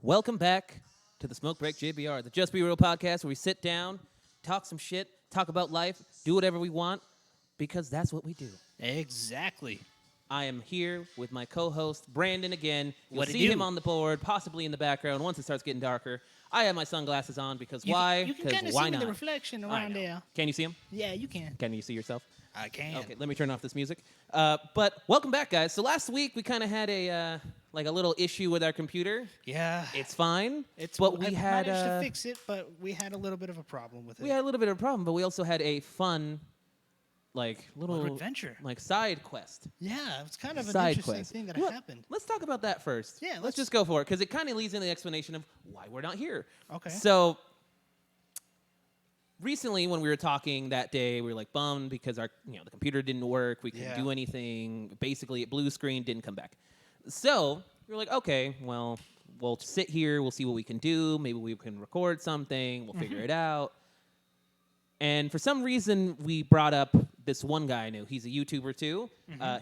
Welcome back to the Smoke Break JBR, the Just Be Real podcast where we sit down, talk some shit, talk about life, do whatever we want, because that's what we do. Exactly. I am here with my co-host, Brandon, again. You'll What'd see he do? him on the board, possibly in the background once it starts getting darker. I have my sunglasses on because why? You can kind of why see me not? the reflection I around know. there. Can you see him? Yeah, you can. Can you see yourself? I can. Okay, let me turn off this music. But welcome back, guys. So last week we kind of had a little issue with our computer. Yeah. It's fine. It's but we I had managed to fix it, but we had a little bit of a problem with it. we had a little bit of a problem, but we also had a fun, little adventure. side quest. Yeah, it's kind of an Side interesting quest. thing that You know what? happened. Let's talk about that first. Yeah, let's let's- just go for it because it kind of leads into the explanation of why we're not here. Okay. So recently, when we were talking that day, we were like bummed because the computer didn't work. We couldn't Yeah. do anything. Basically, it blue screen, didn't come back. So we were like, okay, well, we'll sit here. We'll see what we can do. Maybe we can record something. We'll figure it out. And for some reason, we brought up this one guy I knew. He's a YouTuber too.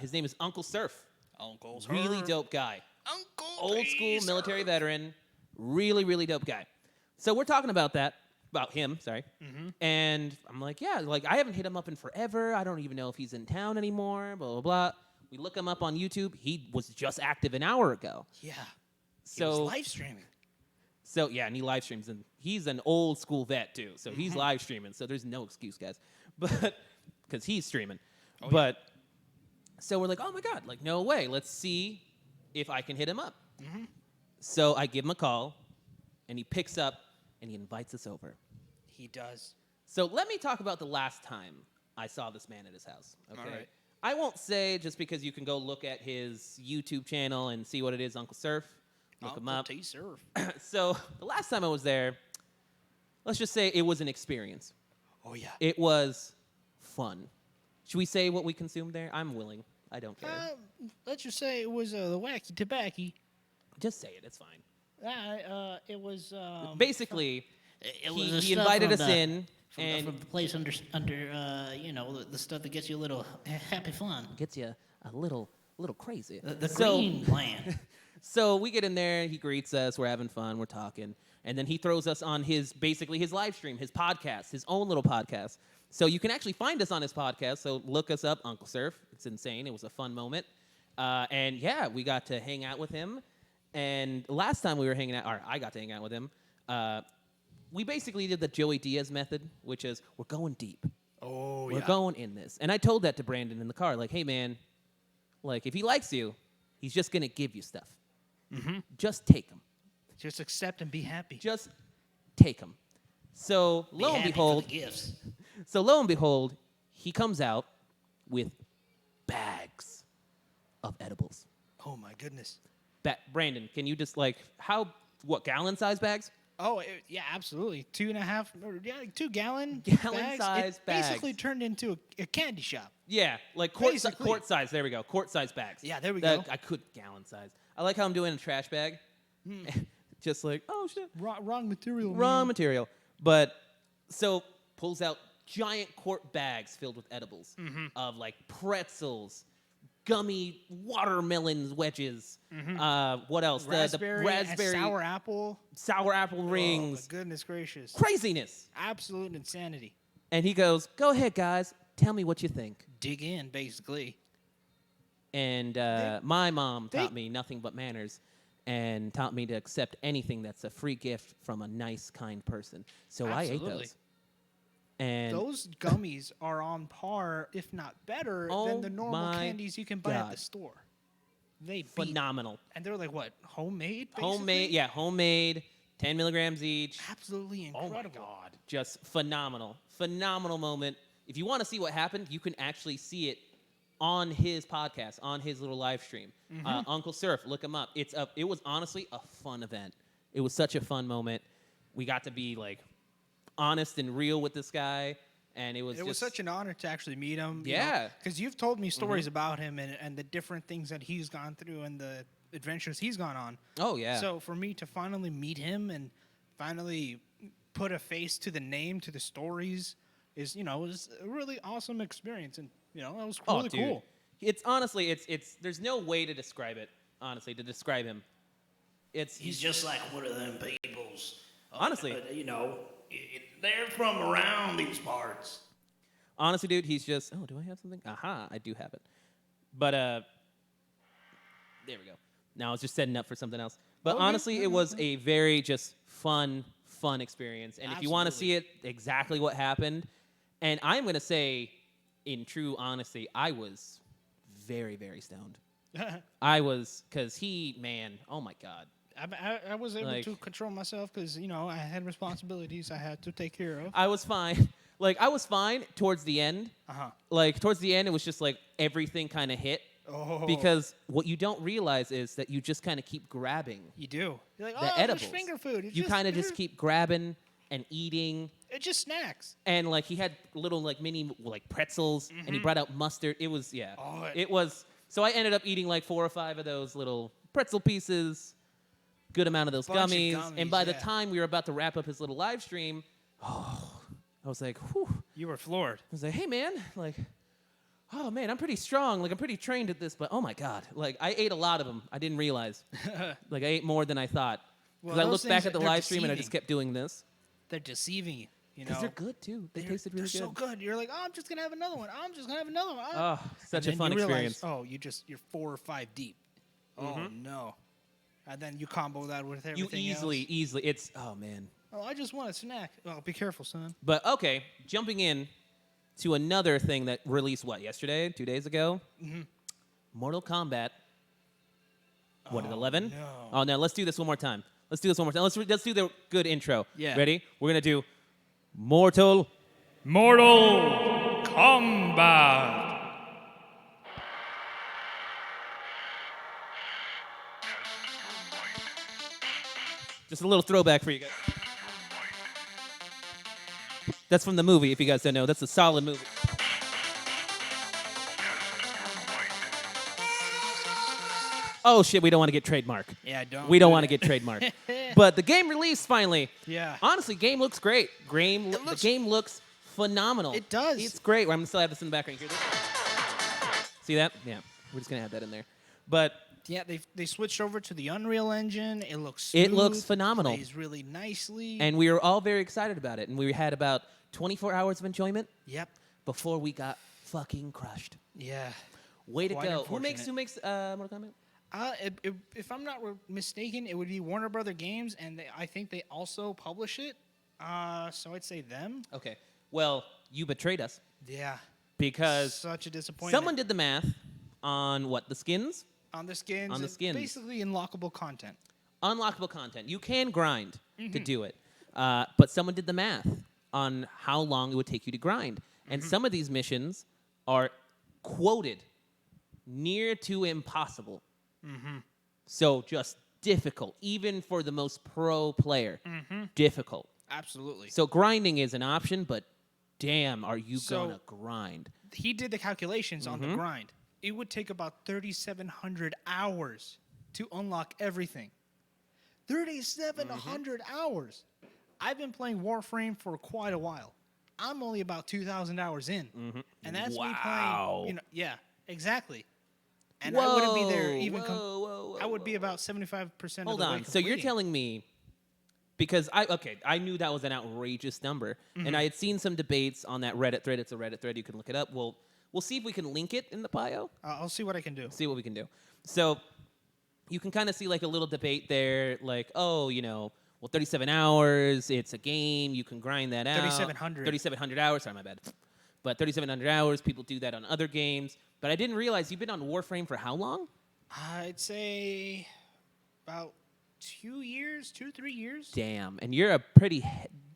His name is Uncle Surf. Uncle's Really dope guy. Uncle Old school military veteran. Really, really dope guy. So we're talking about him, sorry. And I'm like, yeah, I haven't hit him up in forever. I don't even know if he's in town anymore, blah, blah, blah. We look him up on YouTube. He was just active an hour ago. Yeah. So He was live streaming. So, yeah, and he live streams, and he's an old school vet, too. So he's live streaming, so there's no excuse, guys. But, because he's streaming. But, so we're like, oh, my God, no way. Let's see if I can hit him up. So I give him a call, and he picks up, and he invites us over. He does. So let me talk about the last time I saw this man at his house, okay? All right. I won't say just because you can go look at his YouTube channel and see what it is, Uncle Surf. Look him up. T-Surf. So the last time I was there, let's just say it was an experience. Oh, yeah. It was fun. Should we say what we consumed there? I'm willing. I don't care. Let's just say it was the wacky tobacco. Just say it. It's fine. It was... Basically, It was the he stuff invited from us the- in and from the place under the stuff that gets you a little happy fun. gets you a little crazy. The So- green plan. So we get in there, he greets us, we're having fun, we're talking, and then he throws us on his live stream, his podcast, his own little podcast. So you can actually find us on his podcast, so look us up, Uncle Surf. It's insane. It was a fun moment. And yeah, we got to hang out with him. And last time we were hanging out, or I got to hang out with him, we basically did the Joey Diaz method, which is we're going deep. Oh, We're going in this. And I told that to Brandon in the car, like, hey, man, if he likes you, he's just going to give you stuff. Just take him. Just accept and be happy. Just take him. So Be lo and happy behold, for the gifts. he comes out with bags of edibles. Oh, my goodness. Brandon, can you just gallon size bags? Oh, yeah, absolutely. 2.5, or, yeah, 2 gallon Gallon-size bags. It basically bags. turned into a candy shop. Yeah, Basically. quart size. There we go. Quart size bags. Yeah, there we go. I could gallon size. I like how I'm doing a trash bag. Just oh shit. Wrong material. Wrong man. material. But so pulls out giant quart bags filled with edibles of pretzels, gummy watermelon wedges. What else? Raspberry, The raspberry, sour apple. apple Oh, rings. my goodness gracious. Craziness. Absolute insanity. And he goes, "Go ahead, guys. Tell me what you think." Dig in, basically. And my mom taught me nothing but manners and taught me to accept anything that's a free gift from a nice, kind person. So I ate Absolutely. those. And Those gummies are on par, if not better, than the normal my candies you can buy at God. the store. They beat. phenomenal. And they're what? Homemade? Basically? Homemade, 10 milligrams each. Absolutely Oh incredible. my God. Just phenomenal. Phenomenal moment. If you want to see what happened, you can actually see it on his podcast, on his little live stream. Uncle Surf, look him up. It was honestly a fun event. It was such a fun moment. We got to be honest and real with this guy, and it was such an honor to actually meet him. Yeah. Because you've told me stories about him and the different things that he's gone through and the adventures he's gone on. Oh yeah. So for me to finally meet him and finally put a face to the name, to the stories, is was a really awesome experience, and that was really dude. cool. It's honestly, it's there's no way to describe it. Honestly, to describe him. He's just like one of them peoples. Honestly. They're from around these parts. Honestly, dude, he's just. Oh, do I have something? Aha, I do have it. But there we go. Now I was just setting up for something else. But Okay. honestly, it was a very just fun experience. And if you want to see Absolutely. it, exactly what happened, and I'm gonna say, in true honesty, I was very, very stoned. I was, cause oh my god. I was able Like- to control myself because I had responsibilities I had to take care of. I was fine. Like I was fine towards the end. Like towards the end, it was just like everything kind of hit. Oh, Because what you don't realize is that you just kind of keep grabbing you do. You're like, the oh, edibles. there's finger food. It's You kind of just keep grabbing and eating. It's just snacks. And like he had little like mini like pretzels, and he brought out mustard. It was Oh, it was. So I ended up eating like 4 or 5 of those little pretzel pieces, good amount of those Bunch of gummies, and by the yeah. time we were about to wrap up his little live stream, I was like, whew. You were floored. I was like, hey man, like, oh man, I'm pretty strong. Like I'm pretty trained at this, but oh my god, like I ate a lot of them. I didn't realize. Like I ate more than I thought. Because Well, I those looked back things, at the they're live stream and I just deceiving. kept doing this. They're deceiving you. Because they're good too. They tasted they're really so good. good. You're like, oh, I'm just gonna have another one. I'm just gonna have another one. Oh, such a And then fun you realize, experience. oh, you're 4 or 5 deep. Oh no. And then you combo that with You everything easily, else. it's, oh man. Oh, I just want a snack. Oh, be careful, son. But okay, jumping in to another thing that released, yesterday, 2 days ago? Mortal Kombat. What, at 11? no. Oh, no, let's do this one more time. Let's do the good intro. Yeah. Ready? We're going to do Mortal Kombat. Just a little throwback for you guys. That's from the movie, if you guys don't know. That's a solid movie. Oh, shit, we don't want to get trademark. Yeah, I don't. We don't want to get trademark. But the game released finally. Yeah. Honestly, game looks great. The looks- game looks phenomenal. It does. It's great. I'm going to still have this in the background. Hear this? See that? Yeah. We're just going to add that in there. But Yeah, they switched over to the Unreal Engine. It looks It smooth, looks phenomenal. Plays really nicely. and we were all very excited about it. And we had about 24 hours of enjoyment yep. before we got fucking crushed. Yeah. Way to Quite go. Who makes unfortunate. Mortal Kombat? If I'm not mistaken, it would be Warner Brother Games, and I think they also publish it. So I'd say them. Okay. Well, you betrayed us Yeah. because Such a disappointment. someone did the math on what? The skins? on the skins. on the it's skins. Basically unlockable content. Unlockable content. You can grind to do it. But someone did the math on how long it would take you to grind. And some of these missions are quoted near to impossible. So just difficult, even for the most pro player. Difficult. Absolutely. So grinding is an option, but damn, are you So- gonna grind? He did the calculations on the grind. It would take about 3,700 hours to unlock everything. 3,700 hours. I've been playing Warframe for quite a while. I'm only about 2,000 hours in, and that's me Wow. playing. Yeah, exactly. And I wouldn't be there even. Whoa, I would be about 75%. Hold of the way on. So you're completing. telling me, because I knew that was an outrageous number, and I had seen some debates on that Reddit thread. It's a Reddit thread. You can look it up. We'll see if we can link it in the bio. I'll see what I can do. See what we can do. So you can kind of see like a little debate there, like, oh, 37 hours. It's a game. You can grind that out. 3,700. 3,700 hours. Sorry, my bad. But 3,700 hours. People do that on other games. But I didn't realize you've been on Warframe for how long? I'd say about 2 years, 2-3 years. Damn. And you're a pretty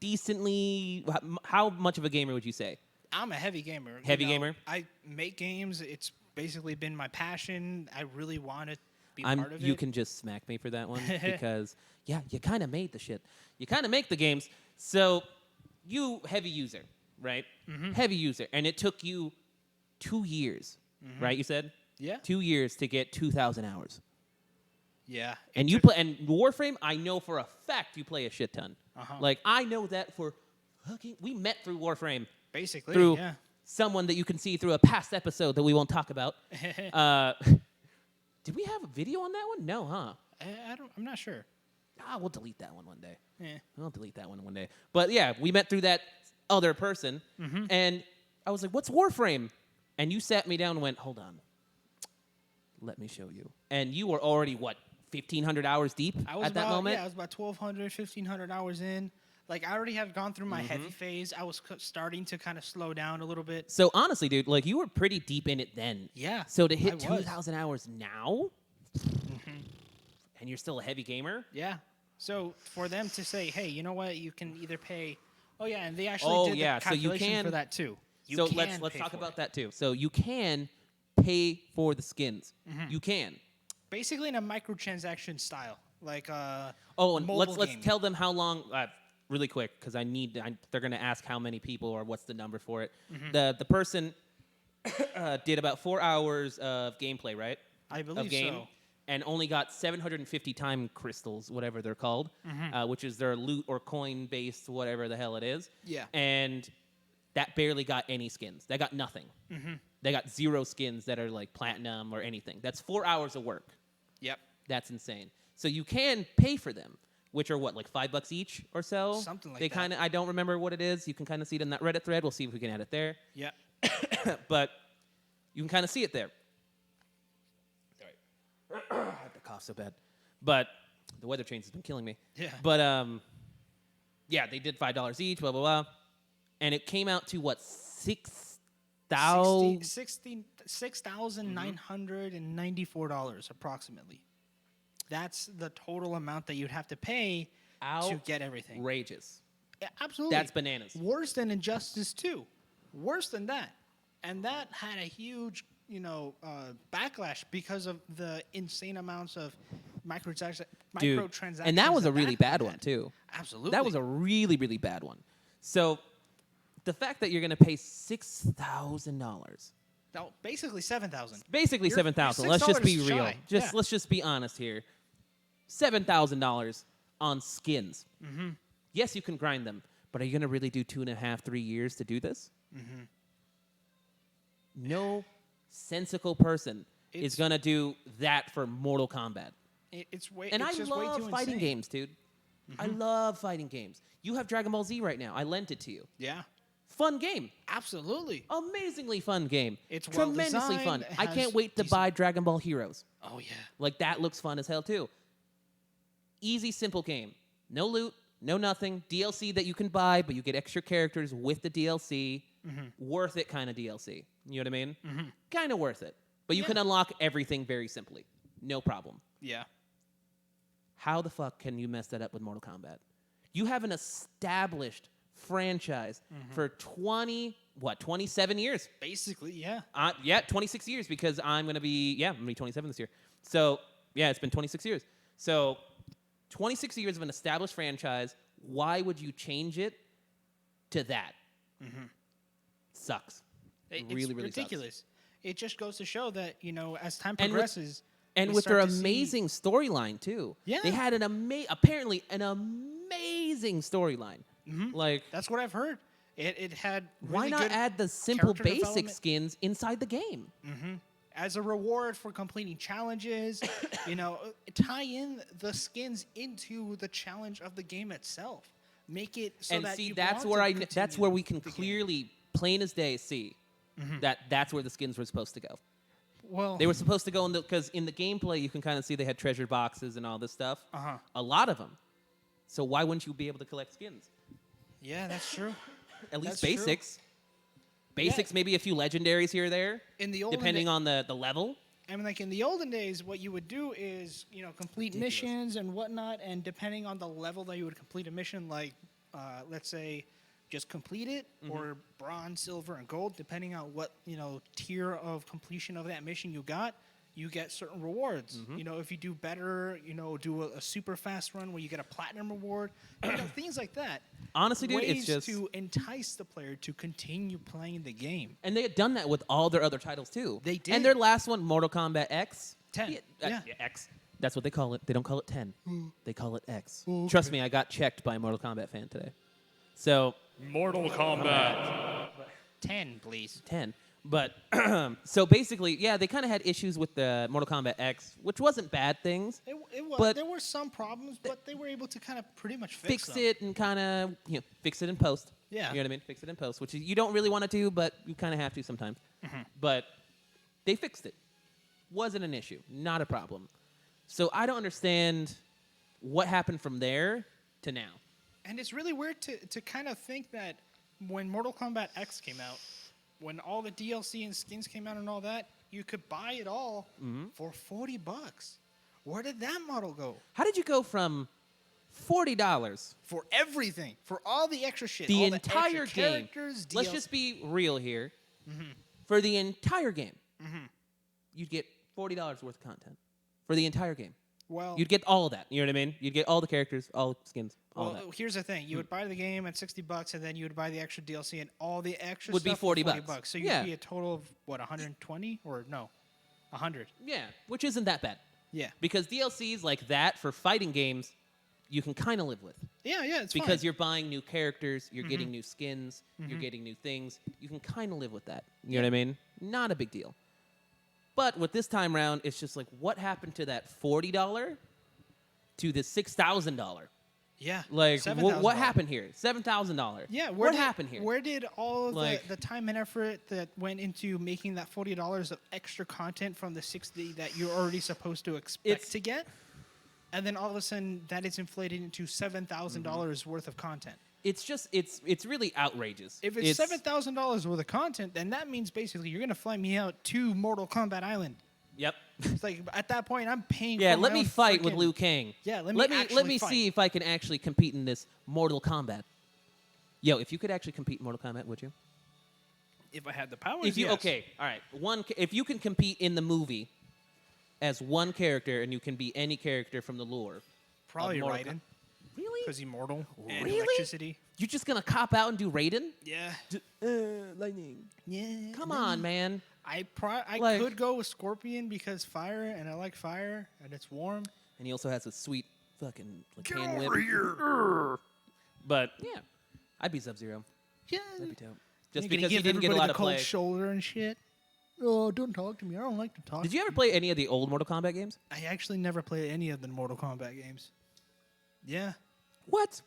decently. How much of a gamer would you say? I'm a heavy gamer. Heavy gamer? I make games. It's basically been my passion. I really want to be part of You it. can just smack me for that one because you kind of made the shit. You kind of make the games. So you heavy user, right? Heavy user, and it took you 2 years, right? You said Yeah. 2 years to get 2,000 hours. Yeah. And you play and Warframe. I know for a fact you play a shit ton. Like I know that for fucking. We met through Warframe. Basically, Through yeah. someone that you can see through a past episode that we won't talk about. Did we have a video on that one? No, huh? I'm not sure. We'll delete that one day. Yeah. I'll delete that one day. But yeah, we met through that other person, and I was like, "What's Warframe?" And you sat me down and went, "Hold on, let me show you." And you were already 1,500 hours deep at that moment. Yeah, I was about 1,200, 1,500 hours in. Like, I already had gone through my heavy phase. I was starting to kind of slow down a little bit. So honestly, dude, like you were pretty deep in it then. Yeah. So to hit I was. 2,000 hours now, and you're still a heavy gamer. Yeah. So for them to say, hey, you know what? You can either pay. Oh, yeah. And they actually did the so you calculation can for that, too. So let's talk about that too. So you can pay for the skins. You can. Basically in a microtransaction style, like and mobile let's gaming. tell them how long. Really quick, because they're gonna ask how many people or what's the number for it. The person did about 4 hours of gameplay, right? I believe of game, so. and only got 750 time crystals, whatever they're called, which is their loot or coin based, whatever the hell it is. Yeah. And that barely got any skins. That got nothing. They got 0 skins that are like platinum or anything. That's 4 hours of work. Yep. That's insane. So you can pay for them, which are what, like $5 each or so? Something like they that. kind of, I don't remember what it is. You can kind of see it in that Reddit thread. We'll see if we can add it there. Yep. But you can kind of see it there. Sorry. I have to cough so bad. But the weather change has been killing me. Yeah. But yeah, they did $5 each, blah, blah, blah. And it came out to what, 6,994 approximately. That's the total amount that you'd have to pay to get everything. Outrageous. Yeah, absolutely. That's bananas. Worse than Injustice 2. Worse than that. And that had a huge, backlash because of the insane amounts of microtransactions. And that was a really bad had. one, too. Absolutely. That was a really, really bad one. So the fact that you're going to pay $6,000. No, basically 7,000. Basically You're $7,000. Let's just be $6 real. shy. Let's just be honest here. $7,000 on skins. Yes, you can grind them, but are you going to really do 2.5, 3 years to do this? No sensical person is going to do that for Mortal Kombat. It's way. And it's I just way love too fighting insane. games, dude. I love fighting games. You have Dragon Ball Z right now. I lent it to you. Yeah, Fun game. absolutely. Amazingly fun game. It's tremendously well-designed, fun. it I has can't wait to decent- buy Dragon Ball Heroes. Oh yeah. Like, that looks fun as hell, too. Easy, simple game. No loot, no nothing. DLC that you can buy, but you get extra characters with the DLC. Worth it kind of DLC. You know what I mean? Kind of worth it. But you Yeah. can unlock everything very simply. No problem. Yeah. How the fuck can you mess that up with Mortal Kombat? You have an established franchise for 27 years. Basically, yeah. 26 years, because I'm going to be 27 this year. So, yeah, it's been 26 years. So, 26 years of an established franchise. Why would you change it to that? Sucks. It's really, really ridiculous. sucks. It just goes to show that as time And with- progresses, And we with their start to see- amazing storyline, too. Yeah. They had apparently an amazing storyline. Like, That's what I've heard. It had. why really not good add the simple character basic development. skins inside the game? As a reward for completing challenges, tie in the skins into the challenge of the game itself. Make it so And that see, you that's want where to that's continue where we can the game. clearly, plain as day, see that's where the skins were supposed to go. Well, They were supposed to go because in the gameplay you can kind of see they had treasure boxes and all this stuff. A lot of them. So why wouldn't you be able to collect skins? yeah, that's true. At least That's true. basics. Basics, maybe a few legendaries here or there, In the olden depending on the level. I mean, like in the olden days, what you would do is, complete missions and whatnot, and depending on the level that you would complete a mission, like, let's say, just complete it, or bronze, silver, and gold, depending on what, tier of completion of that mission you got, you get certain rewards. If you do better, do a super fast run where you get a platinum reward, things like that. Honestly, dude, Ways it's just to entice the player to continue playing the game. And they had done that with all their other titles too. They did. And their last one, Mortal Kombat X. 10. Yeah. X. That's what they call it. They don't call it 10. They call it X. Oh, okay. Trust me, I got checked by a Mortal Kombat fan today. So, Mortal Kombat. 10, please. 10. But so basically, yeah, they kind of had issues with the Mortal Kombat X, which wasn't bad things. It was, But there were some problems, but they were able to kind of pretty much Fix them. it and kind of fix it in post. Yeah. You know what I mean? Fix it in post, which you don't really want to do, but you kind of have to sometimes. But they fixed it. Wasn't an issue. Not a problem. So I don't understand what happened from there to now. And it's really weird to kind of think that when Mortal Kombat X came out, when all the DLC and skins came out and all that, you could buy it all for $40. Where did that model go? How did you go from $40 For everything, for all the extra shit, the all entire the extra game? characters, Let's DLC. just be real here. For the entire game, you'd get $40 worth of content. For the entire game. Well, You'd get all of that. You know what I mean? You'd get all the characters, all the skins, all well, that. here's the thing: you would buy the game at $60, and then you would buy the extra DLC, and all the extra Would be stuff for $40. So you'd Yeah. be a total of what, 120 or no, 100? Yeah, which isn't that bad. Yeah, Because DLCs like that for fighting games, you can kind of live with. yeah, it's Because fine. you're buying new characters, you're getting new skins, you're getting new things. You can kind of live with that. You know what I mean? Not a big deal. But with this time round, it's just like, what happened to that $40 to the $6,000? Yeah, Like, $7,000. what happened here? $7,000. Yeah, what happened here? Where did all of Like- the time and effort that went into making that $40 of extra content from the 60 that you're already supposed to expect It's- to get, and then all of a sudden that is inflated into $7,000 worth of content? It's just, it's really outrageous. If it's $7,000 worth of content, then that means basically you're gonna fly me out to Mortal Kombat Island. Yep. It's like at that point I'm paying. Yeah, for let my me own fight with frickin- Liu Kang. Yeah, let let me me actually fight. see if I can actually compete in this Mortal Kombat. Yo, if you could actually compete in Mortal Kombat, would you? If I had the powers. If you yes. okay, all right. If you can compete in the movie as one character and you can be any character from the lore. Probably Mortal Raiden, Really? because immortal and Really? electricity. You're just gonna cop out and do Raiden? Yeah. Lightning. Yeah. Come on, man. I Like- could go with Scorpion because fire, and I like fire, and it's warm. And he also has a sweet fucking hand whip. But yeah, I'd be Sub-Zero. Yeah. That'd be dope. You're Just gonna because he give didn't get a everybody lot the of cold play. shoulder and shit. Oh, don't talk to me. I don't like to talk. Did you ever play any of the old Mortal Kombat games? I actually never played any of the Mortal Kombat games. Yeah. What?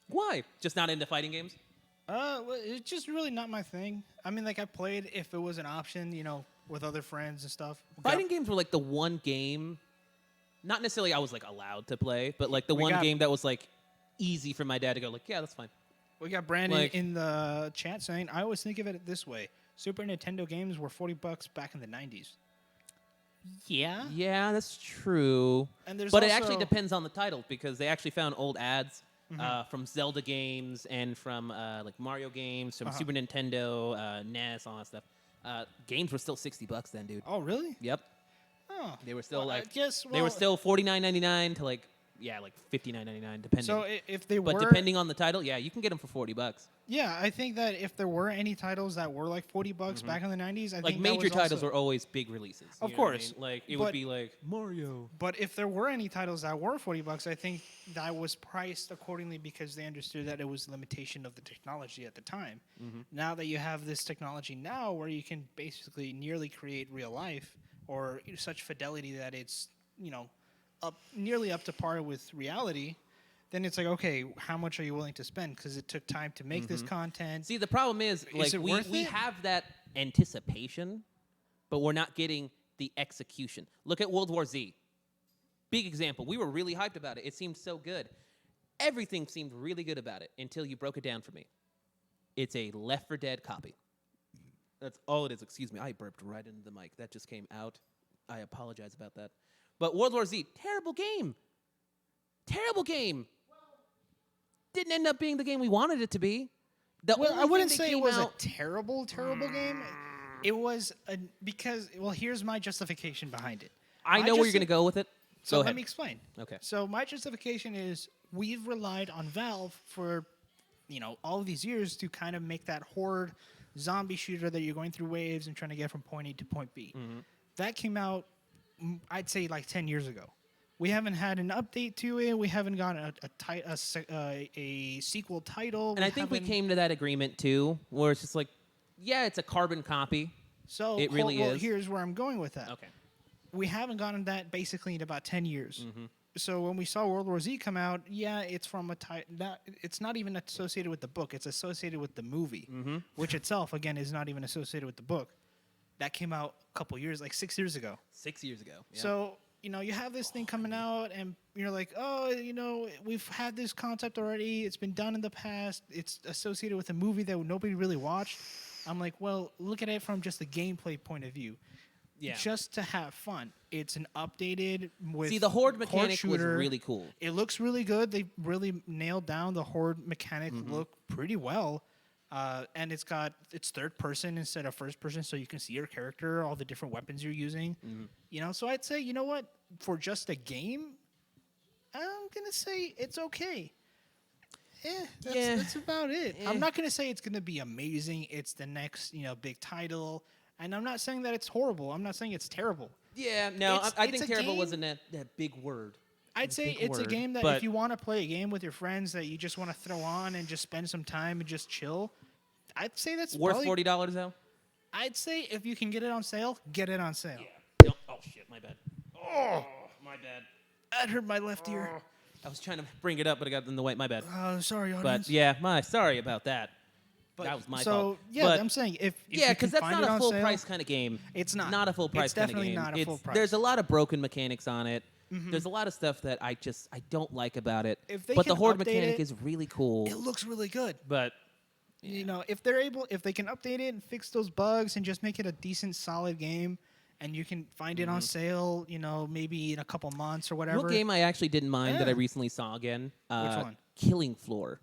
Why? Just not into fighting games? Well, it's just really not my thing. I mean, like I played if it was an option, with other friends and stuff. Fighting games were like the one game, not necessarily I was like allowed to play, but like the We one got- game that was like easy for my dad to go like, yeah, that's fine. We got Brandon Like- in the chat saying, I always think of it this way. Super Nintendo games were $40 back in the 90s. Yeah. Yeah, that's true. And there's But it also- actually depends on the title because they actually found old ads from Zelda games and from like Mario games, from Super Nintendo, NES, all that stuff. Games were still $60 then, dude. Oh, really? Yep. Oh. They were still Well, I like guess, they were well- still $49.99 to like like $59.99 depending. So if they but were, depending on the title, yeah, you can get them for $40. yeah, I think that if there were any titles that were like $40 back in the 90s, I Like think that major was titles also, were always big releases. you Of know what I course, mean? Like it but- would be like Mario. But if there were any titles that were $40, I think that was priced accordingly because they understood that it was a limitation of the technology at the time. Now that you have this technology now where you can basically nearly create real life or such fidelity that it's, nearly up to par with reality, then it's like, okay, how much are you willing to spend? Because it took time to make this content. See, the problem is like it we worth it? have that anticipation, but we're not getting the execution. Look at World War Z. Big example. We were really hyped about it. It seemed so good. Everything seemed really good about it until you broke it down for me. It's a Left 4 Dead copy. That's all it is. Excuse me. I burped right into the mic. That just came out. I apologize about that. But World War Z, terrible game. Terrible game. Didn't end up being the game we wanted it to be. The Well, only I wouldn't thing that say it came was out, a terrible game. It was here's my justification behind it. I My know where you're justi- going to go with it. So Go let ahead. me explain. Okay. So my justification is we've relied on Valve for, all of these years to kind of make that horde zombie shooter that you're going through waves and trying to get from point A to point B. Mm-hmm. That came out, I'd say, like 10 years ago. We haven't had an update to it. We haven't gotten a sequel title. And I think we came to that agreement too, where it's just like, yeah, it's a carbon copy, So It really well, is. here's where I'm going with that. Okay. We haven't gotten that basically in about 10 years. Mm-hmm. So when we saw World War Z come out, yeah, it's from it's not even associated with the book. It's associated with the movie, which itself, again, is not even associated with the book. That came out a couple years, like 6 years ago. 6 years ago. Yeah. So, you have this thing coming out, and you're like, oh, we've had this concept already. It's been done in the past. It's associated with a movie that nobody really watched. I'm like, well, look at it from just the gameplay point of view. Yeah. Just to have fun. It's an updated with See, the horde mechanic was shooter. really cool. It looks really good. They really nailed down the horde mechanic look pretty well. And it's third person instead of first person, so you can see your character, all the different weapons you're using. So I'd say, you know what? For just a game, I'm gonna say it's okay. That's about it. I'm not gonna say it's gonna be amazing. It's the next, big title. And I'm not saying that it's horrible. I'm not saying it's terrible. Yeah, no, I It's think a terrible game- wasn't that big word. I'd say big it's a word, game that but- if you want to play a game with your friends that you just want to throw on and just spend some time and just chill, I'd say that's Worth probably, $40 though? I'd say if you can get it on sale, get it on sale. No. Oh shit, my bad. Oh, my bad. That hurt my left ear. I was trying to bring it up, but I got in the way. My bad. Sorry, But audience. yeah, sorry about that. But- That was my so, fault. yeah, But- I'm saying if Yeah, you because can that's find not it a on full sale, price kind of game. It's not. Not a full price It's kind of definitely game. not a full price. There's a lot of broken mechanics on it. There's a lot of stuff that I don't like about it. If they but the can horde update mechanic it- is really cool. It looks really good. But If they can update it and fix those bugs and just make it a decent, solid game, and you can find it on sale, maybe in a couple months or whatever. what game I actually didn't mind that I Yeah. recently saw again? Which one? Killing Floor.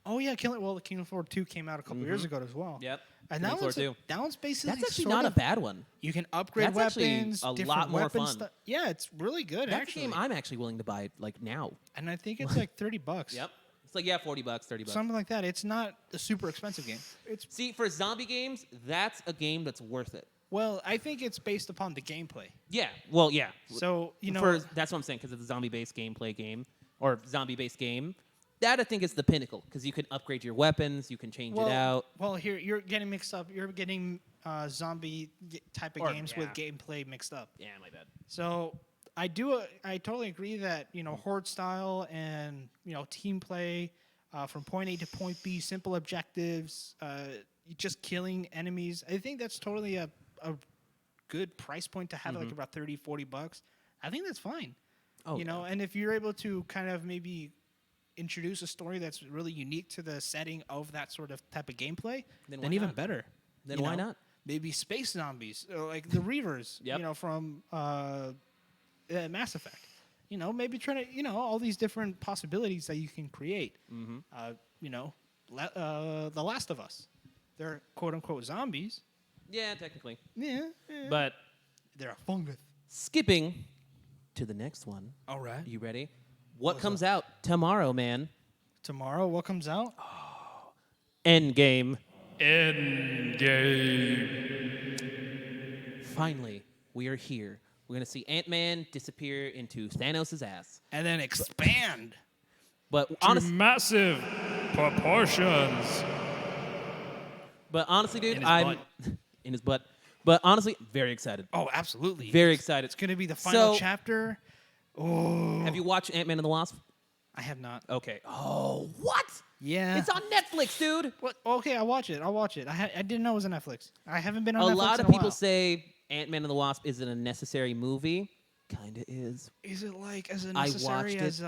Oh yeah, the Kingdom Floor 2 came out a couple years ago as well. Yep. And Killing Floor 2. that one's basically That's actually sort not a of- bad one. You can upgrade That's actually weapons, a different lot more weapon fun. Yeah, it's really good That's actually. a game I'm actually willing to buy like now. And I think it's like $30. Yep. It's like $40, $30. Something like that. It's not a super expensive game. It's See, for zombie games, that's a game that's worth it. well, I think it's based upon the gameplay. Yeah. Well, yeah. So That's what I'm saying, because it's a zombie-based gameplay game or zombie-based game. That I think is the pinnacle, because you can upgrade your weapons, you can change it out. Well, here you're getting mixed up. You're getting zombie type of Or- games with gameplay mixed up. Yeah, my bad. So I totally agree that horde style and team play from point A to point B, simple objectives, just killing enemies. I think that's totally a good price point to have, like about $30-$40. I think that's fine. Oh, And if you're able to kind of maybe introduce a story that's really unique to the setting of that sort of type of gameplay, Then then why even not? better. Then why not? Maybe space zombies, like the Reavers, Yep. from Mass Effect. Maybe try to, all these different possibilities that you can create. The Last of Us. They're quote unquote zombies. Yeah, technically. Yeah. But they're a fungus. skipping to the next one. All right. You ready? What comes out tomorrow, man? Tomorrow, what comes out? Endgame. Endgame. Finally, we are here. We're going to see Ant-Man disappear into Thanos' ass. And then expand. But To honestly, massive proportions. dude, In his I'm butt. in his butt. But honestly, very excited. Oh, absolutely. Very excited. It's going to be the final So- chapter. Oh. Have you watched Ant-Man and the Wasp? I have not. Okay. Oh, what? Yeah. It's on Netflix, dude. What? Okay, I'll watch it. I didn't know it was on Netflix. I haven't been on A Netflix lot in of a people while. say Ant-Man and the Wasp isn't a necessary movie. Kinda is. Is it like as I necessary watched it. as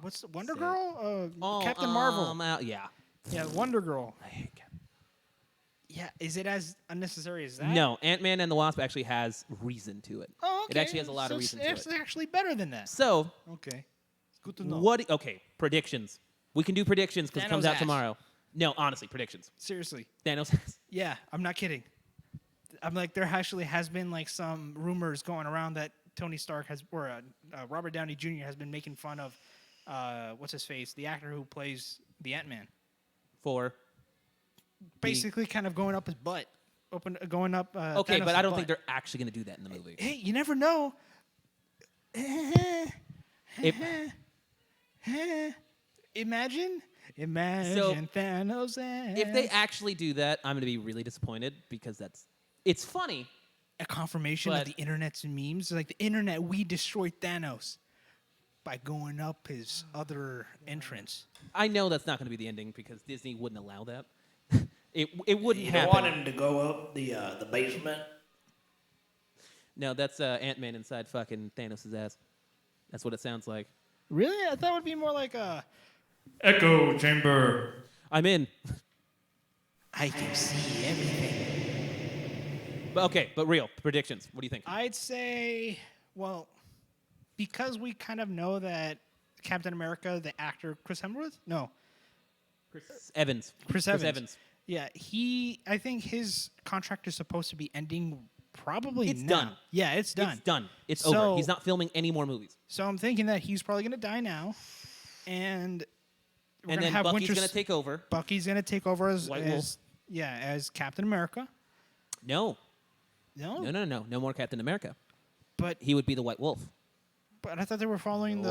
what's the Wonder Say- Girl? Oh, Captain Marvel. Yeah. Yeah, Wonder Girl. I hate Captain. Yeah, is it as unnecessary as that? No, Ant-Man and the Wasp actually has reason to it. Oh, okay. It actually has a lot of So reason to it's it. actually better than that. So, Okay. It's good to know. what? Okay, predictions. We can do predictions because it comes Thanos' out ass. tomorrow. No, honestly, predictions. Seriously. Thanos. Yeah, I'm not kidding. I'm like, there actually has been like some rumors going around that Tony Stark Robert Downey Jr. has been making fun of, what's his face, the actor who plays the Ant-Man. For. Basically, kind of going up his butt, going up. Okay, but Thanos' I don't butt. think they're actually going to do that in the movie. Hey, you never know. If, Imagine So, Thanos. if they actually do that, I'm going to be really disappointed because that's It's funny. A confirmation of But- the internet's memes. Like the internet, we destroyed Thanos by going up his other entrance. I know that's not going to be the ending because Disney wouldn't allow that. it wouldn't You happen. don't want him to go up the basement. No, that's Ant-Man inside fucking Thanos' ass. That's what it sounds like. Really? I thought it would be more like a. Echo chamber. I'm in. I can see everything. But real predictions. What do you think? I'd say, well, because we kind of know that Captain America, the actor Chris Hemsworth, Chris Evans. Chris Evans. Yeah, I think his contract is supposed to be ending probably It's now. done. Yeah, it's done. It's done. It's So- over. He's not filming any more movies. So I'm thinking that he's probably going to die now, and we're And gonna then have Bucky's Winter going to take over. Bucky's going to take over as White Wolf. as Captain America. No. No, No more Captain America. but He would be the White Wolf. I thought they were following I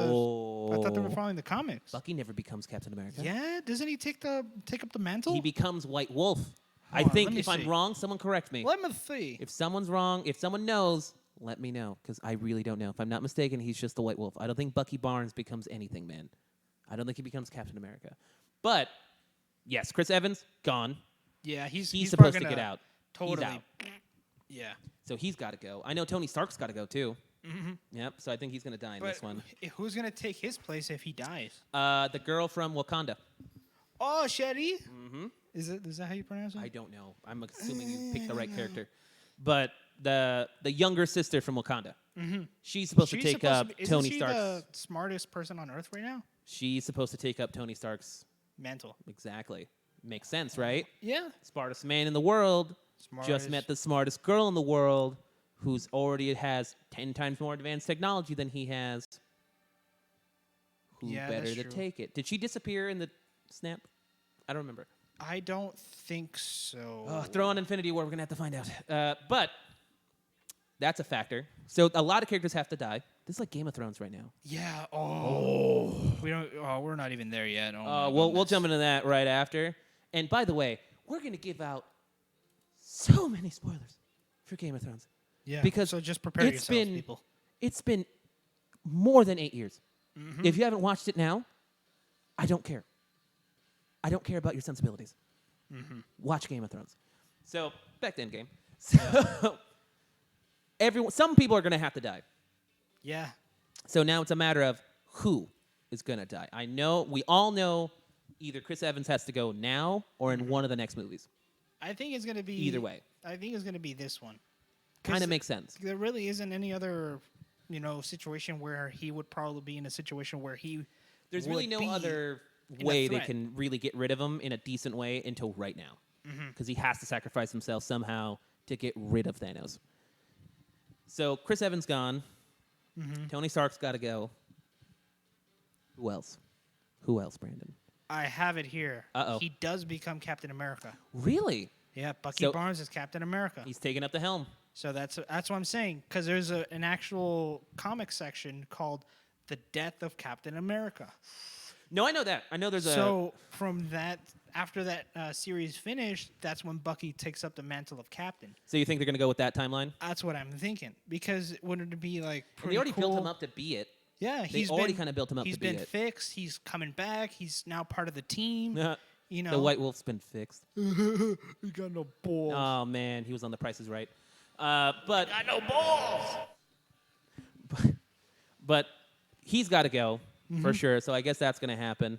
thought they were following the comics. Bucky never becomes Captain America. Yeah, doesn't he take up the mantle? He becomes White Wolf. I Hold on, think let me if I'm see. wrong, someone correct me. Let me see. If someone's wrong, if someone knows, let me know because I really don't know. If I'm not mistaken, he's just the White Wolf. I don't think Bucky Barnes becomes anything, man. I don't think he becomes Captain America. But yes, Chris Evans gone. Yeah, he's He's probably supposed to gonna get out. Totally. He's out. Yeah. So he's got to go. I know Tony Stark's got to go too. Mm-hmm. Yep. So I think he's going to die in But this one. who's gonna take his place if he dies? The girl from Wakanda. Oh, Shetty. Mm-hmm. Is that how you pronounce it? I don't know. I'm assuming you picked the right character. But the younger sister from Wakanda. Mm-hmm. She's supposed to take up Tony Isn't she Stark's. the smartest person on Earth right now? She's supposed to take up Tony Stark's. Mental. Exactly. Makes sense, right? Yeah. Smartest man in the world. Smartest. Just met the smartest girl in the world who's already has 10 times more advanced technology than he has. Who Yeah, better that's to true. take it? Did she disappear in the snap? I don't remember. I don't think so. Throw on Infinity War. We're going to have to find out. But that's a factor. So a lot of characters have to die. This is like Game of Thrones right now. Yeah. Oh. We don't. Oh, we're not even there yet. Oh, my We'll goodness. jump into that right after. And by the way, we're going to give out so many spoilers for Game of Thrones. Yeah. because so just prepare it's yourselves, been- people. It's been more than 8 years. Mm-hmm. If you haven't watched it now, I don't care. I don't care about your sensibilities. Mm-hmm. Watch Game of Thrones. So back to Endgame. So some people are going to have to die. Yeah. So now it's a matter of who is going to die. I know we all know either Chris Evans has to go now or in one of the next movies. I think it's gonna be Either way. I think it's gonna be this one. Kind 'Cause of makes sense. There really isn't any other, situation where he would probably be in a situation where he. There's really would no be other in a way they threat. can really get rid of him in a decent way until right now. Because he has to sacrifice himself somehow to get rid of Thanos. So Chris Evans gone. Tony Stark's got to go. Who else? Who else, Brandon? I have it here. Uh-oh. He does become Captain America. Really? Yeah, Bucky So- Barnes is Captain America. He's taking up the helm. So that's what I'm saying. Because there's an actual comic section called "The Death of Captain America." No, I know that. I know there's a... So from that, after that series finished, that's when Bucky takes up the mantle of Captain. So you think they're going to go with that timeline? That's what I'm thinking. Because wouldn't it be like And pretty they already cool? built him up to be it. Yeah, They already kind of built him up He's to be been it. fixed. He's coming back. He's now part of the team. You know, The White Wolf's been fixed. he got no balls. Oh, man. He was on The Price is Right. But Got no balls. But he's got to go for sure. So I guess that's going to happen.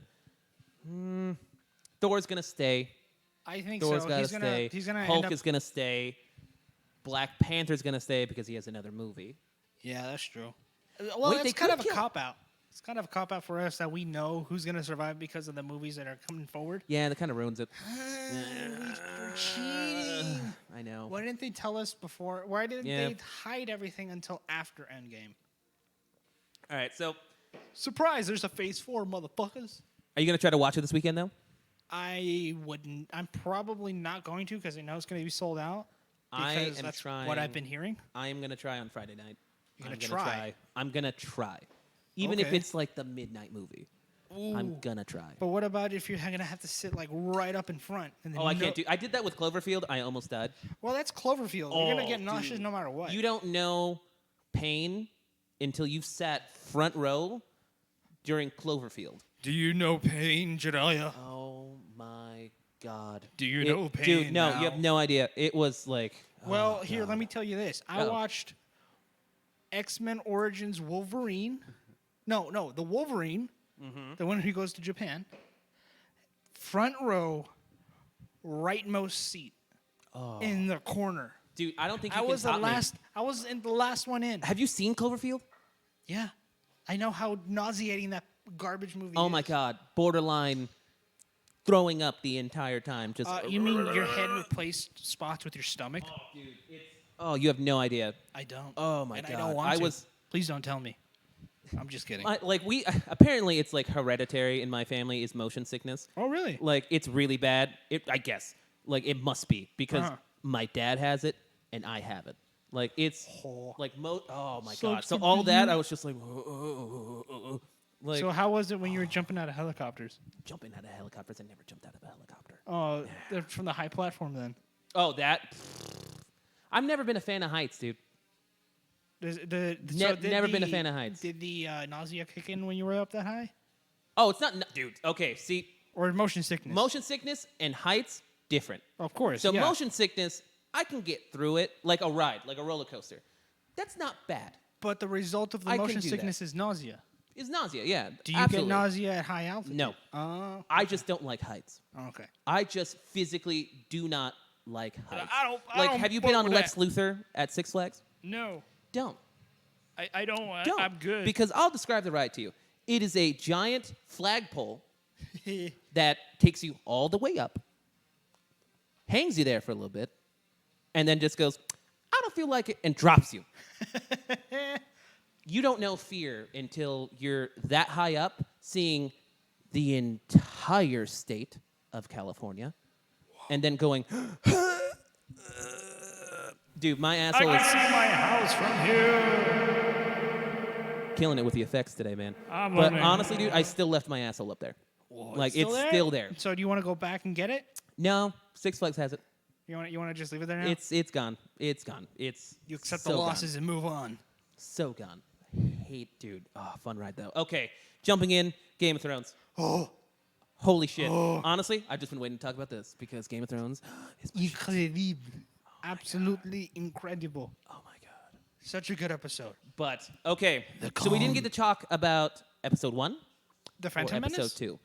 Thor's going to stay. I think Thor's so. got to He's stay. gonna Hulk end up. is going to stay. Black Panther's going to stay because he has another movie. Yeah, that's true. Well, Wait, they it's kind could of a kill- cop out. It's kind of a cop out for us that we know who's gonna survive because of the movies that are coming forward. Yeah, that kind of ruins it. We're cheating. I know. Why didn't they tell us before? Why didn't Yeah. they hide everything until after Endgame? All right, so Surprise! There's a Phase 4, motherfuckers. are you going to try to watch it this weekend, though? I wouldn't. I'm probably not going to because I know it's going to be sold out. I Because am that's trying. what I've been hearing. I am going to try on Friday night. You're gonna I'm gonna try? I'm going to try. Even if Okay. it's like the midnight movie. I'm gonna try. But what about if you're gonna have to sit like right up in front? And then I can't do. I did that with Cloverfield. I almost died. Well, that's Cloverfield. You're gonna get nauseous no matter what. You don't know pain until you've sat front row during Cloverfield. Do you know pain, Jiraiya? Oh my God. Do you know pain? Dude, no, now? you have no idea. It was like. Well, oh, here, God. let me tell you this. I watched X-Men Origins Wolverine. No, the Wolverine, the one who goes to Japan. Front row, rightmost seat, in the corner. Dude, I don't think you I can was the top me. last. I was in the last one in. Have you seen Cloverfield? Yeah, I know how nauseating that garbage movie is. Oh my God, borderline throwing up the entire time. Just You mean your head replaced spots with your stomach? dude, it's you have no idea. I don't. Oh my and God, I don't want I to. was Please don't tell me. I'm just kidding. we apparently it's like hereditary in my family is motion sickness. Oh really? Like it's really bad. I guess like it must be because Uh-huh. my dad has it and I have it. Like it's like oh my God. Sucks So to all be that you. I was just like like So how was it when you were jumping out of helicopters? jumping out of helicopters. I never jumped out of a helicopter. Oh, they're from the high platform then. Oh, that. I've never been a fan of heights, dude. Never been a fan of heights. Did the nausea kick in when you were up that high? Oh, it's not, dude. Okay, see, Or motion sickness? motion sickness and heights different. Of course. So yeah. motion sickness, I can get through it like a ride, like a roller coaster. That's not bad. But the result of the I can motion do sickness is nausea. It's nausea, yeah. Do you absolutely. get nausea at high altitude? No. Oh, I just don't like heights. okay. I just physically do not like heights. I don't have you been fuck on with Lex that. Luthor at Six Flags? No, Don't. I don't. Don't. I'm good. Because I'll describe the ride to you. It is a giant flagpole that takes you all the way up, hangs you there for a little bit, and then just goes, I don't feel like it, and drops you. You don't know fear until you're that high up, seeing the entire state of California, and then going, dude, my I asshole can is see my house from here. killing it with the effects today, man. I'm But learning. honestly, dude, I still left my asshole up there. Like it's still there. So do you want to go back and get it? No, Six Flags has it. You want to just leave it there now? It's gone. It's gone. It's you accept so the losses and move on. Gone. So gone. Hate, dude. Oh, fun ride though. Okay, jumping in. Game of Thrones. Oh, Holy shit. Honestly, I've just been waiting to talk about this because Game of Thrones is my shit. incredible. Absolutely incredible. Oh my god. Such a good episode. But okay, so we didn't get to talk about episode 1 The or Phantom episode Menace? 2.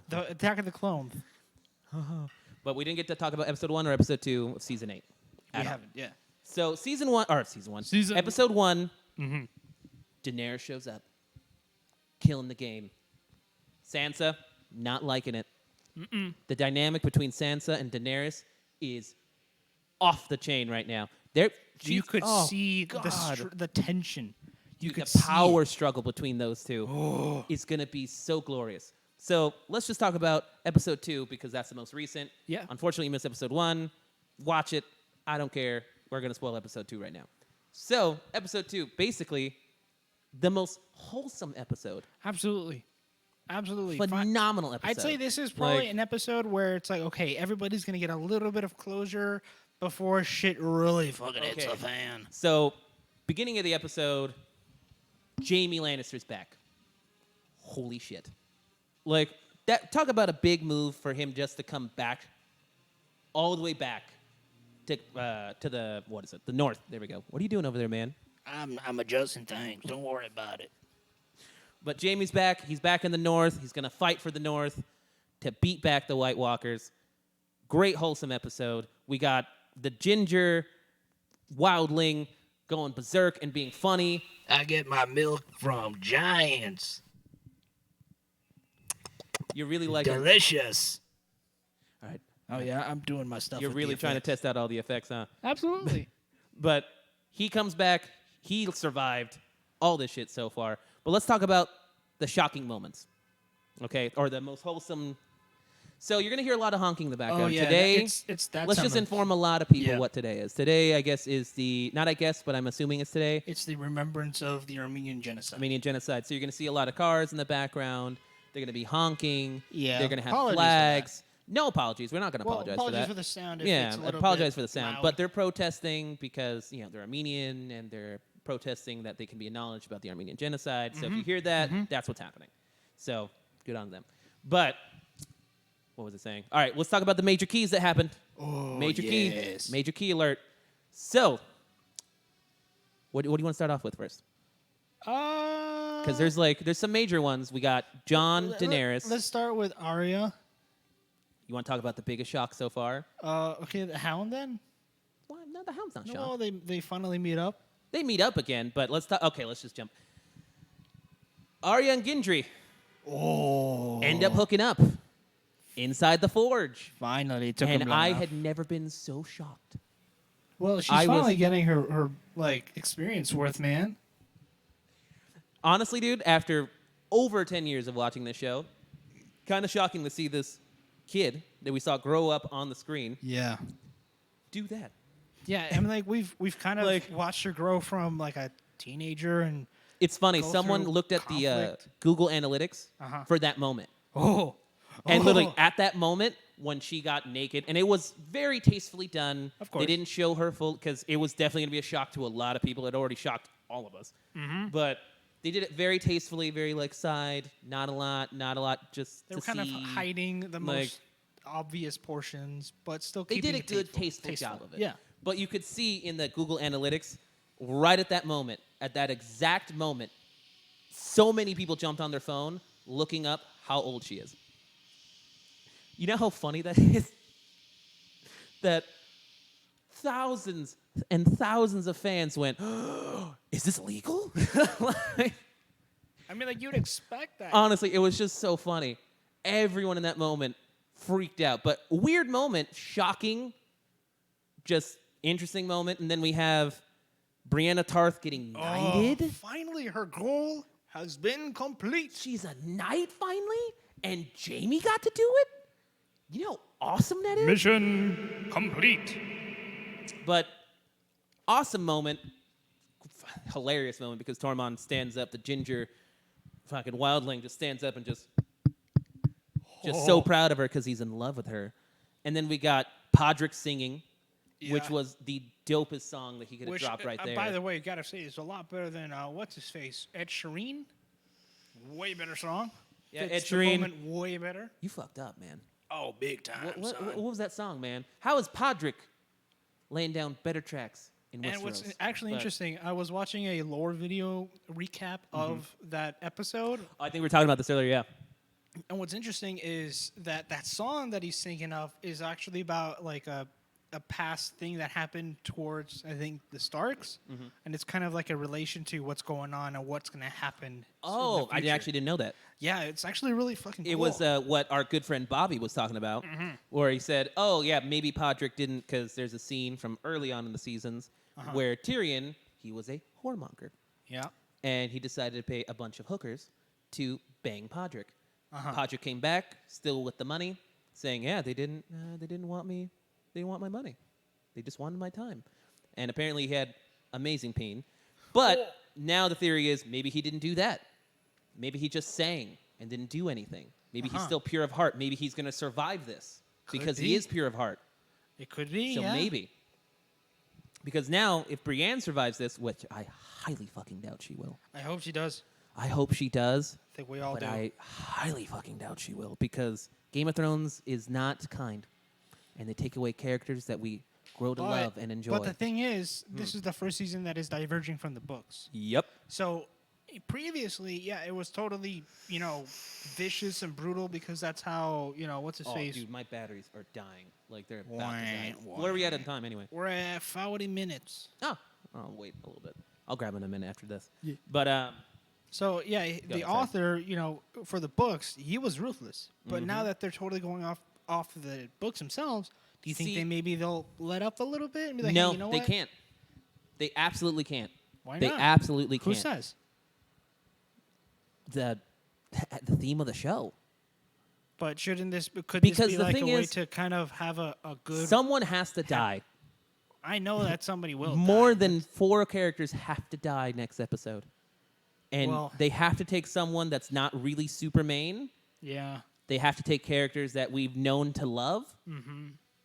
The Attack of the Clones. But we didn't get to talk about episode 1 or episode 2 of season 8. We at all. haven't, yeah. So season 1 episode 1 Mm-hmm. Daenerys shows up, killing the game. Sansa, not liking it. The dynamic between Sansa and Daenerys is off the chain right now. You She's- could oh, see God. the tension. You Dude, could the see power it. struggle between those two is going to be so glorious. So let's just talk about episode 2 because that's the most recent. Yeah. Unfortunately, you missed episode 1. Watch it. I don't care. We're going to spoil episode 2 right now. So episode 2, basically, the most wholesome episode. Absolutely. Absolutely. Phenomenal episode. I'd say this is probably Like- an episode where it's like, okay, everybody's going to get a little bit of closure before shit really fucking hits Okay. the fan. So, beginning of the episode, Jaime Lannister's back. Holy shit. Like, that. Talk about a big move for him just to come back, all the way back to the, what is it? The north. There we go. What are you doing over there, man? I'm adjusting things. Don't worry about it. But Jaime's back. He's back in the north. He's going to fight for the north to beat back the White Walkers. Great, wholesome episode. We got the ginger wildling going berserk and being funny. I get my milk from giants. You're really like Delicious. all right. Oh, yeah, I'm doing my stuff. You're with really the trying to effects. test out all the effects, huh? Absolutely. But he comes back. He survived all this shit so far. But let's talk about the shocking moments, okay? Or the most wholesome. So you're going to hear a lot of honking in the background. Oh, yeah. Today, It's that let's just summer. inform a lot of people Yeah. what today is. Today, I guess, is not I guess, but I'm assuming it's today, It's the remembrance of the Armenian genocide. Armenian genocide. So you're going to see a lot of cars in the background. They're going to be honking. Yeah, They're going to have apologies for flags. No apologies. We're not going to Well, apologize apologies for that. for the sound. If Yeah, it's a little apologize bit for the sound. loud. But they're protesting because they're Armenian and they're protesting that they can be acknowledged about the Armenian genocide. So if you hear that, that's what's happening. So good on them. But what was it saying? All right, let's talk about the major keys that happened. Oh, Major yes. key. Major key alert. So, what do you want to start off with first? Because there's some major ones. We got John Daenerys. Let's start with Arya. You want to talk about the biggest shock so far? Okay, the Hound then. Well, no, the Hound's not No, shocked. they finally meet up. They meet up again, but let's talk. Okay, let's just jump. Arya and Gendry end up hooking up inside the forge, Finally, it took and them long I enough. had never been so shocked. Well, she's I was- finally getting her experience worth, man. Honestly, dude, after over 10 years of watching this show, kind of shocking to see this kid that we saw grow up on the screen Yeah. do that. Yeah, I mean, we've kind of Like- watched her grow from like a teenager and It's funny. Go Someone through looked at the conflict. Google Analytics Uh-huh. for that moment. oh, And literally at that moment when she got naked, and it was very tastefully done. Of course. They didn't show her full, because it was definitely going to be a shock to a lot of people. It already shocked all of us. But they did it very tastefully, very like side, not a lot, just they to were kind of see. hiding the like- most obvious portions, but still They keeping did a it good, tasteful job of it. Yeah. But you could see in the Google Analytics, right at that moment, at that exact moment, so many people jumped on their phone looking up how old she is. You know how funny that is? That thousands and thousands of fans went, is this legal? Like, I mean, like you'd expect that. honestly, it was just so funny. Everyone in that moment freaked out. But weird moment, shocking, just interesting moment. And then we have Brianna Tarth getting knighted. Finally, her goal has been complete. She's a knight finally, and Jamie got to do it. You know how awesome that is? Mission complete. But awesome moment, hilarious moment, because Tormund stands up, the ginger fucking wildling just stands up and just so proud of her because he's in love with her. And then we got Podrick singing, which Yeah. was the dopest song that he could have dropped right there. By the way, gotta say, it's a lot better than what's his face, Ed Sheeran. Way better song. Yeah, Fits Ed the Sheeran. moment way better. You fucked up, man. Oh, big time. What was that song, man? How is Podrick laying down better tracks in Westeros? And what's actually But interesting, I was watching a lore video recap of that episode, I think we were talking about this earlier, yeah. and what's interesting is that song that he's thinking of is actually about like a past thing that happened towards, I think, the Starks, and it's kind of like a relation to what's going on and what's going to happen. Oh, I actually didn't know that. Yeah, it's actually really fucking cool. It was what our good friend Bobby was talking about, where he said, oh, yeah, maybe Podrick didn't, because there's a scene from early on in the seasons where Tyrion, he was a whoremonger, Yeah. and he decided to pay a bunch of hookers to bang Podrick. Podrick came back, still with the money, saying, yeah, they didn't want me. They didn't want my money. They just wanted my time. And apparently he had amazing pain. But now the theory is maybe he didn't do that. Maybe he just sang and didn't do anything. Maybe he's still pure of heart. Maybe he's going to survive this because he be. is pure of heart. It could be, So yeah. maybe. Because now, if Brienne survives this, which I highly fucking doubt she will. I hope she does. I hope she does. I think we all But do. I highly fucking doubt she will, because Game of Thrones is not kind. And they take away characters that we grow to love and enjoy. But the thing is, this is the first season that is diverging from the books. Yep. So previously, yeah, it was totally, vicious and brutal because that's how, what's his Oh, face? dude, my batteries are dying. Like, they're about to die. Wah, Where are we at in time, anyway? We're at 40 minutes. Oh, I'll wait a little bit. I'll grab it in a minute after this. Yeah. But, So, yeah, Go the ahead, sorry. author, for the books, he was ruthless. But Mm-hmm. now that they're totally going off of the books themselves, do you think See- they'll let up a little bit and be like, no, hey, you know they what? can't. They absolutely can't. Why They not? absolutely Who can't. says? The theme of the show. But shouldn't this could Because this be the like thing a way is- to kind of have a good? Someone has to die. I know that somebody will. More die. than 4 characters have to die next episode. And Well- they have to take someone that's not really super main Yeah. They have to take characters that we've known to love,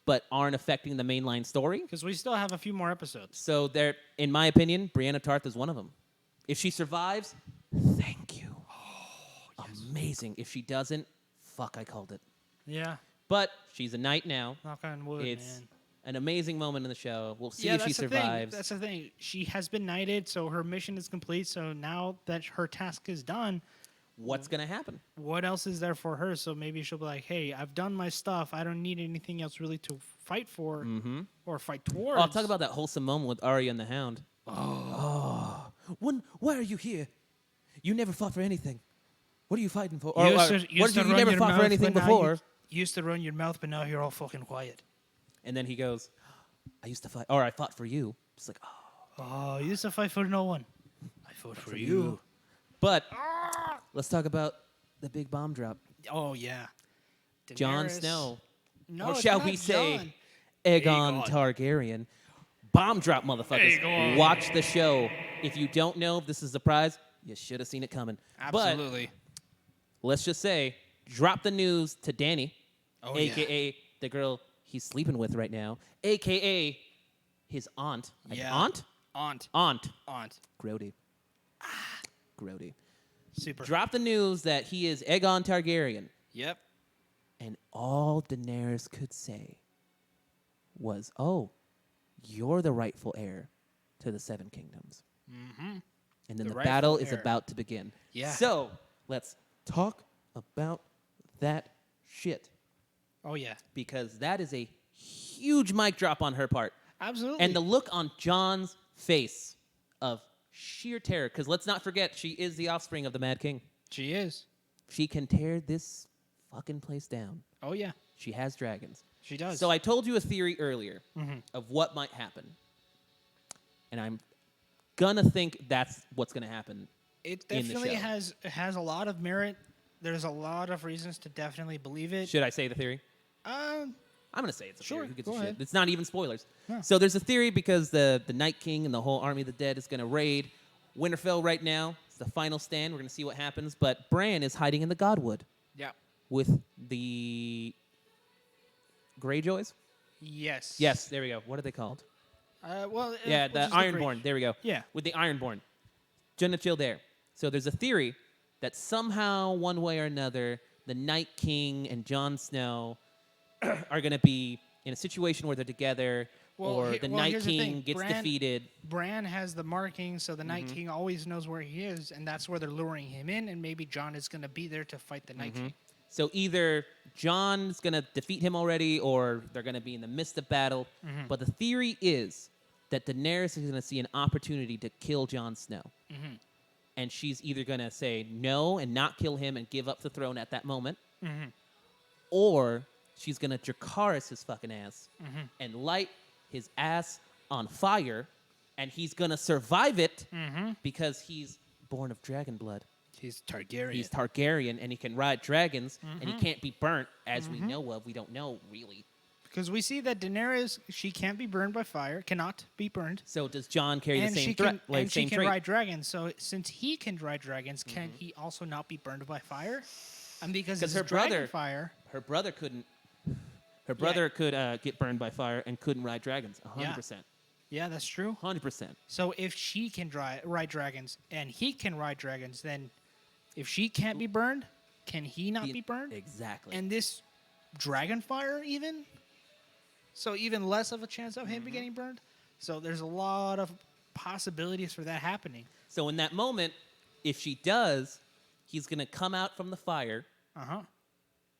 but aren't affecting the mainline story. Because we still have a few more episodes. So there, in my opinion, Brianna Tarth is one of them. If she survives, thank you. Oh, yes. Amazing. If she doesn't, fuck, I called it. Yeah. But she's a knight now. Knock on wood, It's man. an amazing moment in the show. We'll see Yeah, if she that's the thing. survives. That's the thing. She has been knighted, so her mission is complete. So now that her task is done, What's going to happen? what else is there for her? So maybe she'll be like, hey, I've done my stuff. I don't need anything else really to fight for or fight towards. Oh, I'll talk about that wholesome moment with Arya and the Hound. Why are you here? You never fought for anything. What are you fighting for? You never fought for anything before. You used to run your mouth, but now you're all fucking quiet. And then he goes, I used to fight, or I fought for you. It's like, Oh, you used to fight for no one. I fought for you. But let's talk about the big bomb drop. Oh, yeah. Jon Daenerys- Snow, No, or it's shall not we say, Jon. Aegon Targaryen. Bomb drop, motherfuckers. Aegon. Watch the show. If you don't know if this is a surprise, you should have seen it coming. Absolutely. But let's just say, drop the news to Dany, Oh, a.k.a. the girl he's sleeping with right now, a.k.a. his aunt. Yeah. Aunt? Aunt. Aunt. Grody. Grody. Super. Drop the news that he is Aegon Targaryen. Yep. And all Daenerys could say was, oh, you're the rightful heir to the Seven Kingdoms. Mm-hmm. And then The the battle rightful is heir. about to begin. Yeah. So let's talk about that shit. Oh, yeah. Because that is a huge mic drop on her part. Absolutely. And the look on Jon's face of sheer terror, because let's not forget, she is the offspring of the Mad King. She is. She can tear this fucking place down. Oh, yeah. She has dragons. She does. So I told you a theory earlier Mhm. of what might happen. And I'm gonna think that's what's gonna happen. It in the definitely show. has a lot of merit. There's a lot of reasons to definitely believe it. Should I say the theory? Um, I'm gonna say it's a Sure, theory. Who gives go a shit? ahead. It's not even spoilers. No. So there's a theory because the Night King and the whole army of the dead is gonna raid Winterfell right now. It's the final stand. We're gonna see what happens. But Bran is hiding in the Godwood yeah. with the Greyjoys. Yes. Yes, there we go. What are they called? Well. Yeah, which the is Ironborn. There we go. Yeah. With the Ironborn. Gonna chill there. So there's a theory that somehow, one way or another, the Night King and Jon Snow are gonna be in a situation where they're together, or the Night here's the King thing. gets defeated. Bran has the marking, so the Night Mm-hmm. King always knows where he is, and that's where they're luring him in, and maybe Jon is going to be there to fight the Night Mm-hmm. King. So either Jon's gonna defeat him already, or they're gonna be in the midst of battle. Mm-hmm. But the theory is that Daenerys is gonna see an opportunity to kill Jon Snow. Mm-hmm. And she's either going to say no and not kill him and give up the throne at that moment, Mm-hmm. or she's going to Dracarys his fucking ass Mm-hmm. and light his ass on fire, and he's going to survive it Mm-hmm. because he's born of dragon blood. He's Targaryen. He's Targaryen, and he can ride dragons, and he Mhm. can't be burnt, as we know of. We don't know, really. Because we see that Daenerys, she can't be burned by fire, cannot be burned. So does Jon carry and the same she threat? can, Like, and same she can trait? ride dragons. So since he can ride dragons, can he also not be burned by fire? And because 'Cause it's her dragon brother- fire. Her brother couldn't. Her brother could get burned by fire and couldn't ride dragons. 100%. Yeah, that's true. 100%. So if she can ride dragons and he can ride dragons, then if she can't be burned, can he not be burned? Exactly. And this dragon fire even? So even less of a chance of him Mm-hmm. getting burned? So there's a lot of possibilities for that happening. So in that moment, if she does, he's going to come out from the fire Uh-huh.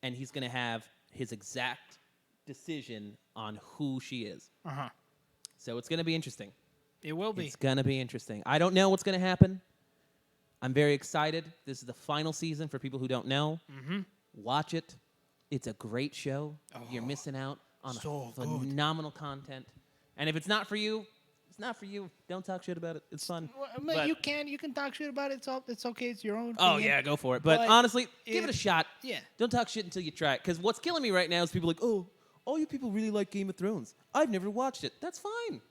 and he's going to have his exact decision on who she is. Uh-huh. So it's going to be interesting. It will be. It's going to be interesting. I don't know what's going to happen. I'm very excited. This is the final season for people who don't know. Mm-hmm. Watch it. It's a great show. You're missing out on so good. phenomenal content. And if it's not for you, it's not for you. Don't talk shit about it. It's fun. Well, I mean, But- you can talk shit about it. It's okay. It's your own. Oh, opinion. yeah, go for it. But But honestly, give it a if- shot. Yeah. Don't talk shit until you try it. Because what's killing me right now is people like, oh, all you people really like Game of Thrones. I've never watched it. That's fine.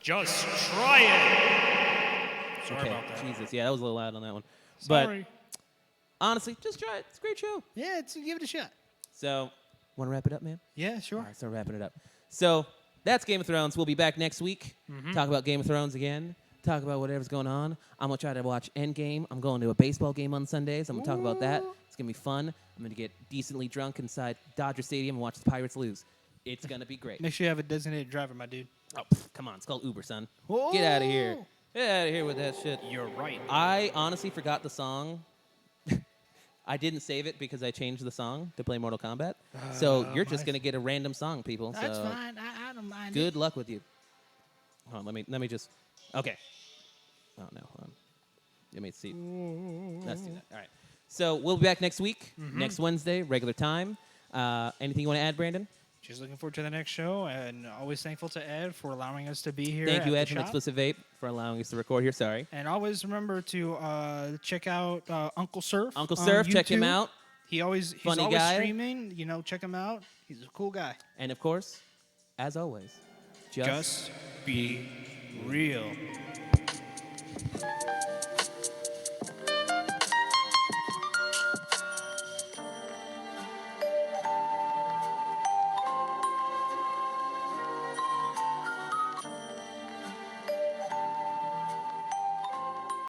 Just try it. Sorry Okay, about that. Jesus. Yeah, that was a little loud on that one. Sorry. honestly, just try it. It's a great show. Yeah, give it a shot. So, want to wrap it up, man? Yeah, sure. All right, so wrapping it up. So that's Game of Thrones. We'll be back next week. Talk about Game of Thrones again. Talk about whatever's going on. I'm going to try to watch Endgame. I'm going to a baseball game on Sundays. I'm going to talk about that. It's going to be fun. I'm going to get decently drunk inside Dodger Stadium and watch the Pirates lose. It's going to be great. Make sure you have a designated driver, my dude. Oh, come on. It's called Uber, son. Get out of here. Get out of here with that shit. You're right. I honestly forgot the song. I didn't save it because I changed the song to play Mortal Kombat. So you're just going to get a random song, people. That's so fine. I don't mind. good luck with you. Hold on, let me just. Okay. Oh no, hold on. Let me see. Let's do that. All right. So we'll be back next week, next Wednesday, regular time. Anything you want to add, Brandon? Just looking forward to the next show, and always thankful to Ed for allowing us to be here. Thank you, at Ed, the from shop. Explicit Vape, for allowing us to record here. Sorry. And always remember to check out Uncle Surf. Uncle on Surf, check him YouTube. out. He's always Funny guy. streaming. Check him out. He's a cool guy. And of course, as always, Just be real.